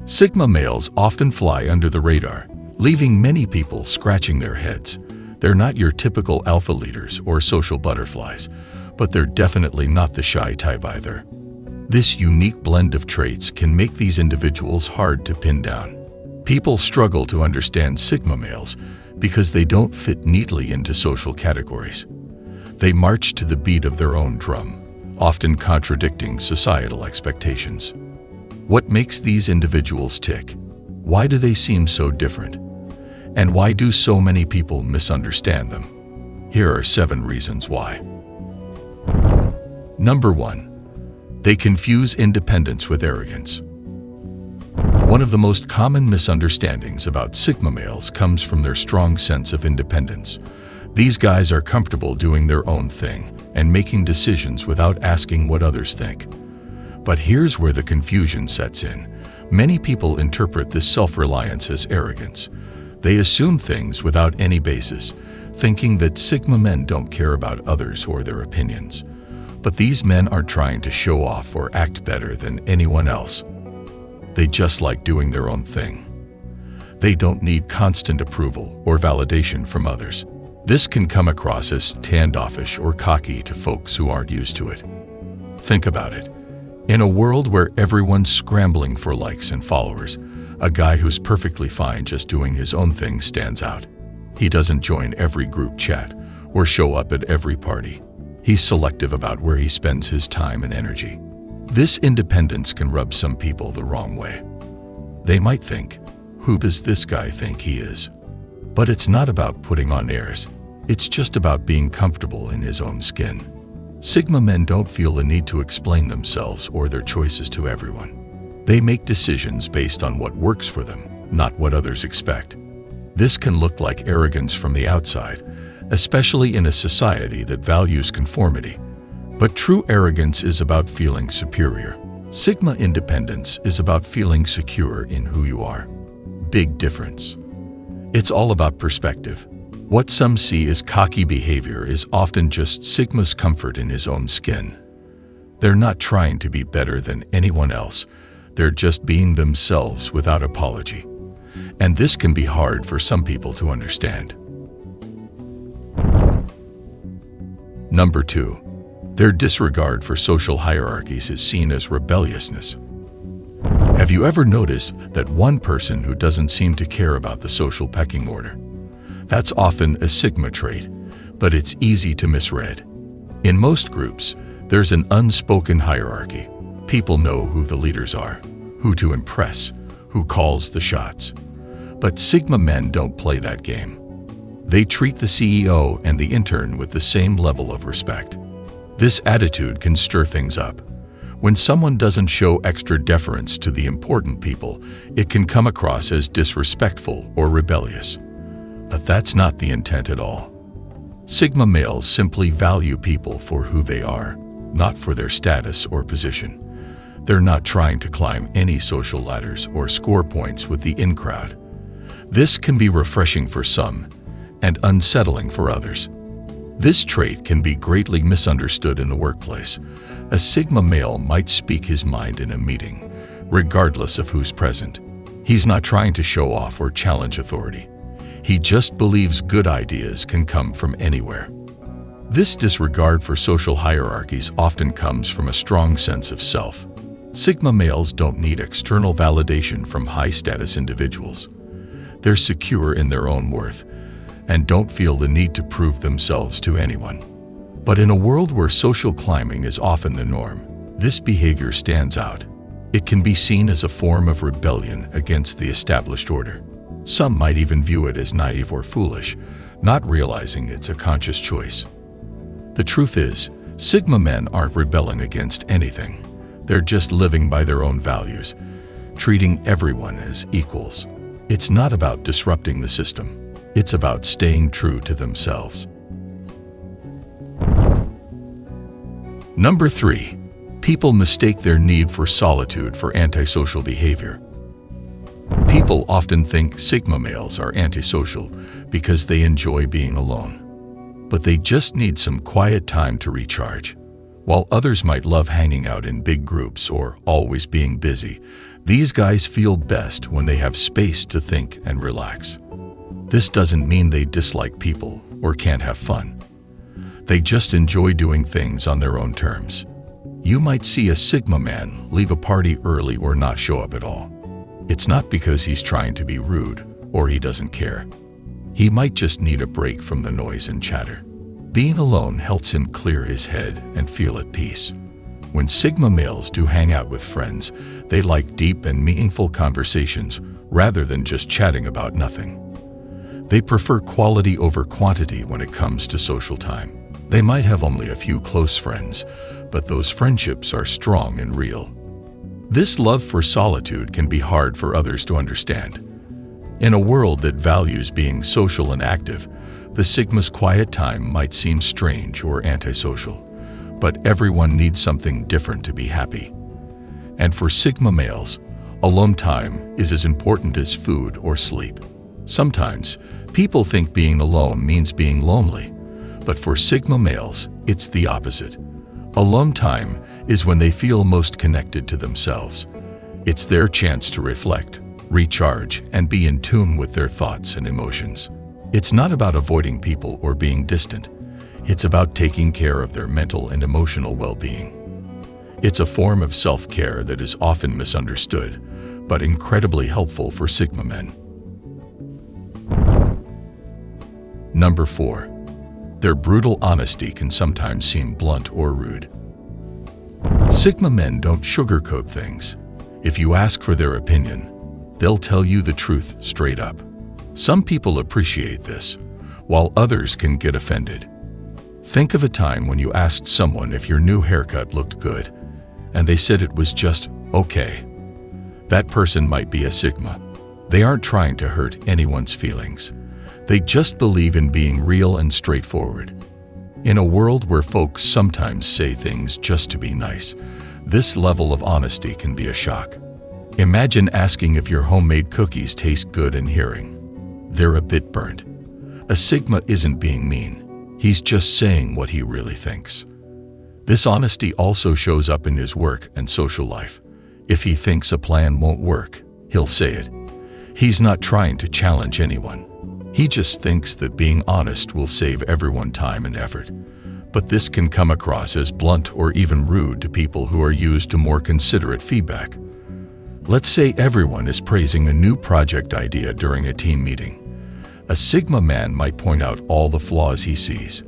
Sigma males often fly under the radar, leaving many people scratching their heads. They're not your typical alpha leaders or social butterflies, but they're definitely not the shy type either. This unique blend of traits can make these individuals hard to pin down. People struggle to understand Sigma males because they don't fit neatly into social categories. They march to the beat of their own drum, often contradicting societal expectations. What makes these individuals tick? Why do they seem so different? And why do so many people misunderstand them? Here are 7 reasons why. Number 1. They confuse independence with arrogance. One of the most common misunderstandings about Sigma males comes from their strong sense of independence. These guys are comfortable doing their own thing and making decisions without asking what others think. But here's where the confusion sets in. Many people interpret this self-reliance as arrogance. They assume things without any basis, thinking that Sigma men don't care about others or their opinions. But these men aren't trying to show off or act better than anyone else. They just like doing their own thing. They don't need constant approval or validation from others. This can come across as standoffish or cocky to folks who aren't used to it. Think about it. In a world where everyone's scrambling for likes and followers, a guy who's perfectly fine just doing his own thing stands out. He doesn't join every group chat or show up at every party. He's selective about where he spends his time and energy. This independence can rub some people the wrong way. They might think, who does this guy think he is? But it's not about putting on airs. It's just about being comfortable in his own skin. Sigma men don't feel the need to explain themselves or their choices to everyone. They make decisions based on what works for them, not what others expect. This can look like arrogance from the outside, especially in a society that values conformity. But true arrogance is about feeling superior. Sigma independence is about feeling secure in who you are. Big difference. It's all about perspective. What some see as cocky behavior is often just Sigma's comfort in his own skin. They're not trying to be better than anyone else. They're just being themselves without apology. And this can be hard for some people to understand. Number 2. Their disregard for social hierarchies is seen as rebelliousness. Have you ever noticed that one person who doesn't seem to care about the social pecking order? That's often a Sigma trait, but it's easy to misread. In most groups, there's an unspoken hierarchy. People know who the leaders are, who to impress, who calls the shots. But Sigma men don't play that game. They treat the CEO and the intern with the same level of respect. This attitude can stir things up. When someone doesn't show extra deference to the important people, it can come across as disrespectful or rebellious. But that's not the intent at all. Sigma males simply value people for who they are, not for their status or position. They're not trying to climb any social ladders or score points with the in-crowd. This can be refreshing for some and unsettling for others. This trait can be greatly misunderstood in the workplace. A Sigma male might speak his mind in a meeting, regardless of who's present. He's not trying to show off or challenge authority. He just believes good ideas can come from anywhere. This disregard for social hierarchies often comes from a strong sense of self. Sigma males don't need external validation from high-status individuals. They're secure in their own worth and don't feel the need to prove themselves to anyone. But in a world where social climbing is often the norm, this behavior stands out. It can be seen as a form of rebellion against the established order. Some might even view it as naive or foolish, not realizing it's a conscious choice. The truth is, Sigma men aren't rebelling against anything. They're just living by their own values, treating everyone as equals. It's not about disrupting the system. It's about staying true to themselves. Number 3. People mistake their need for solitude for antisocial behavior. People often think Sigma males are antisocial because they enjoy being alone. But they just need some quiet time to recharge. While others might love hanging out in big groups or always being busy, These guys feel best when they have space to think and relax. This doesn't mean they dislike people or can't have fun. They just enjoy doing things on their own terms. You might see a Sigma man leave a party early or not show up at all. It's not because he's trying to be rude or he doesn't care. He might just need a break from the noise and chatter. Being alone helps him clear his head and feel at peace. When Sigma males do hang out with friends, they like deep and meaningful conversations rather than just chatting about nothing. They prefer quality over quantity when it comes to social time. They might have only a few close friends, but those friendships are strong and real. This love for solitude can be hard for others to understand. In a world that values being social and active, the Sigma's quiet time might seem strange or antisocial, but everyone needs something different to be happy. And for Sigma males, alone time is as important as food or sleep. Sometimes, people think being alone means being lonely, but for Sigma males, it's the opposite. Alone time is when they feel most connected to themselves. It's their chance to reflect, recharge, and be in tune with their thoughts and emotions. It's not about avoiding people or being distant. It's about taking care of their mental and emotional well-being. It's a form of self-care that is often misunderstood, but incredibly helpful for Sigma men. Number 4. Their brutal honesty can sometimes seem blunt or rude. Sigma men don't sugarcoat things. If you ask for their opinion, they'll tell you the truth straight up. Some people appreciate this, while others can get offended. Think of a time when you asked someone if your new haircut looked good, and they said it was just okay. That person might be a Sigma. They aren't trying to hurt anyone's feelings. They just believe in being real and straightforward. In a world where folks sometimes say things just to be nice, this level of honesty can be a shock. Imagine asking if your homemade cookies taste good and hearing they're a bit burnt. A Sigma isn't being mean. He's just saying what he really thinks. This honesty also shows up in his work and social life. If he thinks a plan won't work, he'll say it. He's not trying to challenge anyone. He just thinks that being honest will save everyone time and effort. But this can come across as blunt or even rude to people who are used to more considerate feedback. Let's say everyone is praising a new project idea during a team meeting. A Sigma man might point out all the flaws he sees.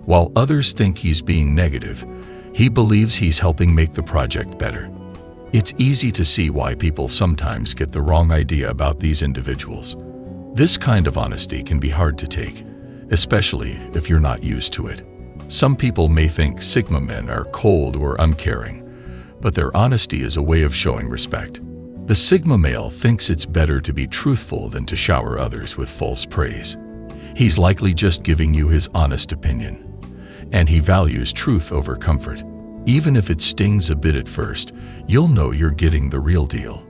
While others think he's being negative, he believes he's helping make the project better. It's easy to see why people sometimes get the wrong idea about these individuals. This kind of honesty can be hard to take, especially if you're not used to it. Some people may think Sigma men are cold or uncaring, but their honesty is a way of showing respect. The Sigma male thinks it's better to be truthful than to shower others with false praise. He's likely just giving you his honest opinion, and he values truth over comfort. Even if it stings a bit at first, you'll know you're getting the real deal,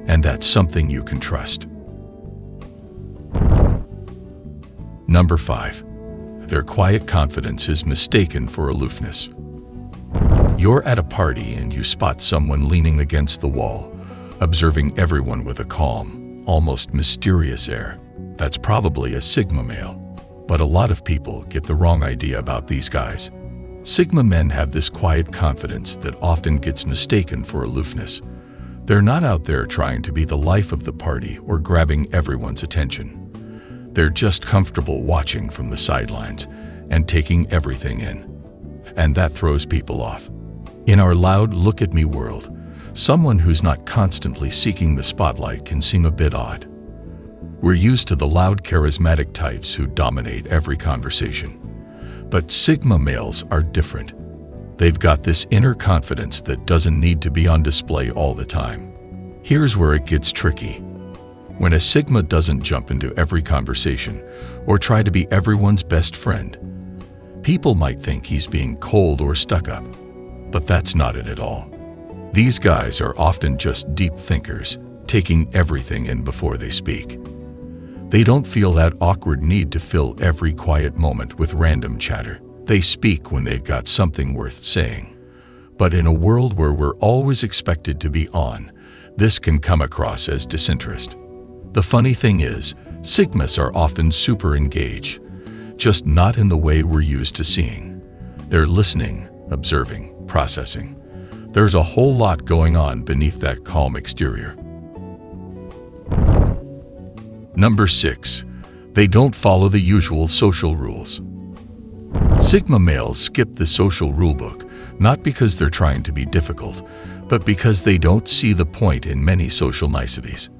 and that's something you can trust. Number 5. Their quiet confidence is mistaken for aloofness. You're at a party and you spot someone leaning against the wall, observing everyone with a calm, almost mysterious air. That's probably a Sigma male. But a lot of people get the wrong idea about these guys. Sigma men have this quiet confidence that often gets mistaken for aloofness. They're not out there trying to be the life of the party or grabbing everyone's attention. They're just comfortable watching from the sidelines and taking everything in. And that throws people off. In our loud look-at-me world, someone who's not constantly seeking the spotlight can seem a bit odd. We're used to the loud, charismatic types who dominate every conversation. But Sigma males are different. They've got this inner confidence that doesn't need to be on display all the time. Here's where it gets tricky. When a Sigma doesn't jump into every conversation or try to be everyone's best friend, people might think he's being cold or stuck up. But that's not it at all. These guys are often just deep thinkers, taking everything in before they speak. They don't feel that awkward need to fill every quiet moment with random chatter. They speak when they've got something worth saying. But in a world where we're always expected to be on, This can come across as disinterest. The funny thing is, Sigmas are often super engaged, just not in the way we're used to seeing. They're listening, observing, processing. There's a whole lot going on beneath that calm exterior. Number 6. They don't follow the usual social rules. Sigma males skip the social rulebook, not because they're trying to be difficult, but because they don't see the point in many social niceties.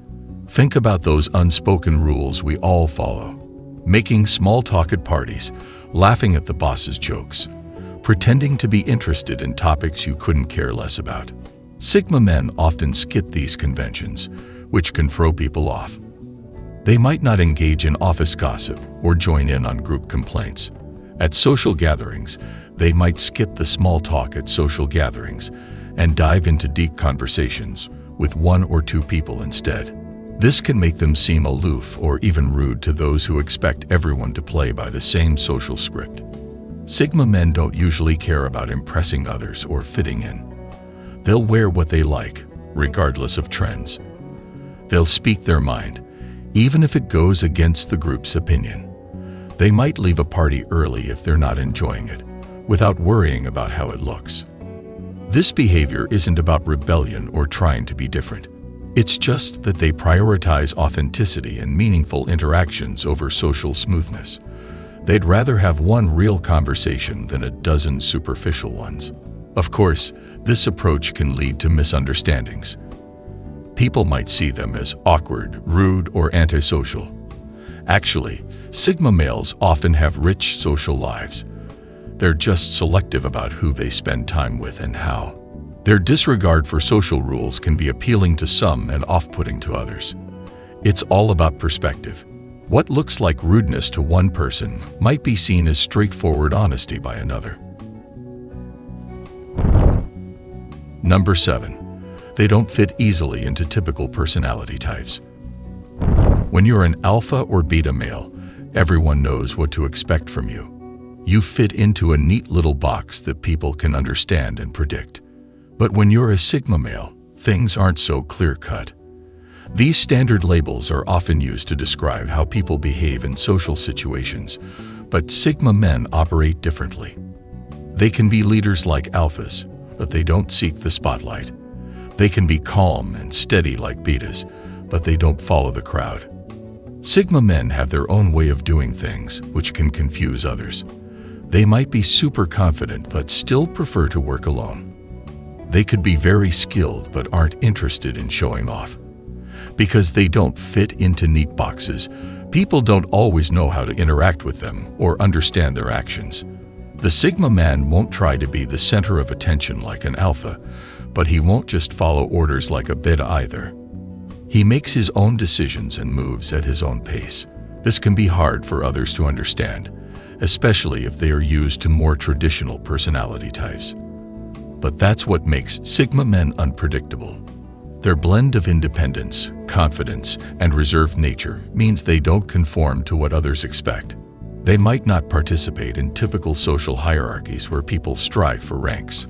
Think about those unspoken rules we all follow. Making small talk at parties, laughing at the boss's jokes, pretending to be interested in topics you couldn't care less about. Sigma men often skip these conventions, which can throw people off. They might not engage in office gossip or join in on group complaints. At social gatherings, they might skip the small talk at social gatherings and dive into deep conversations with one or two people instead. This can make them seem aloof or even rude to those who expect everyone to play by the same social script. Sigma men don't usually care about impressing others or fitting in. They'll wear what they like, regardless of trends. They'll speak their mind, even if it goes against the group's opinion. They might leave a party early if they're not enjoying it, without worrying about how it looks. This behavior isn't about rebellion or trying to be different. It's just that they prioritize authenticity and meaningful interactions over social smoothness. They'd rather have one real conversation than a dozen superficial ones. Of course, this approach can lead to misunderstandings. People might see them as awkward, rude, or antisocial. Actually, Sigma males often have rich social lives. They're just selective about who they spend time with and how. Their disregard for social rules can be appealing to some and off-putting to others. It's all about perspective. What looks like rudeness to one person might be seen as straightforward honesty by another. Number 7. They don't fit easily into typical personality types. When you're an alpha or beta male, everyone knows what to expect from you. You fit into a neat little box that people can understand and predict. But when you're a Sigma male, things aren't so clear-cut. These standard labels are often used to describe how people behave in social situations, but Sigma men operate differently. They can be leaders like alphas, but they don't seek the spotlight. They can be calm and steady like betas, but they don't follow the crowd. Sigma men have their own way of doing things, which can confuse others. They might be super confident but still prefer to work alone. They could be very skilled but aren't interested in showing off. Because they don't fit into neat boxes, people don't always know how to interact with them or understand their actions. The Sigma man won't try to be the center of attention like an alpha, but he won't just follow orders like a beta either. He makes his own decisions and moves at his own pace. This can be hard for others to understand, especially if they are used to more traditional personality types. But that's what makes Sigma men unpredictable. Their blend of independence, confidence, and reserved nature means they don't conform to what others expect. They might not participate in typical social hierarchies where people strive for ranks.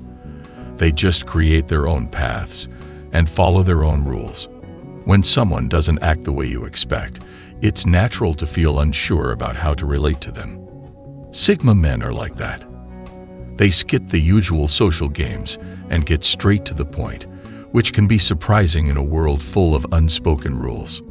They just create their own paths and follow their own rules. When someone doesn't act the way you expect, it's natural to feel unsure about how to relate to them. Sigma men are like that. They skip the usual social games and get straight to the point, which can be surprising in a world full of unspoken rules.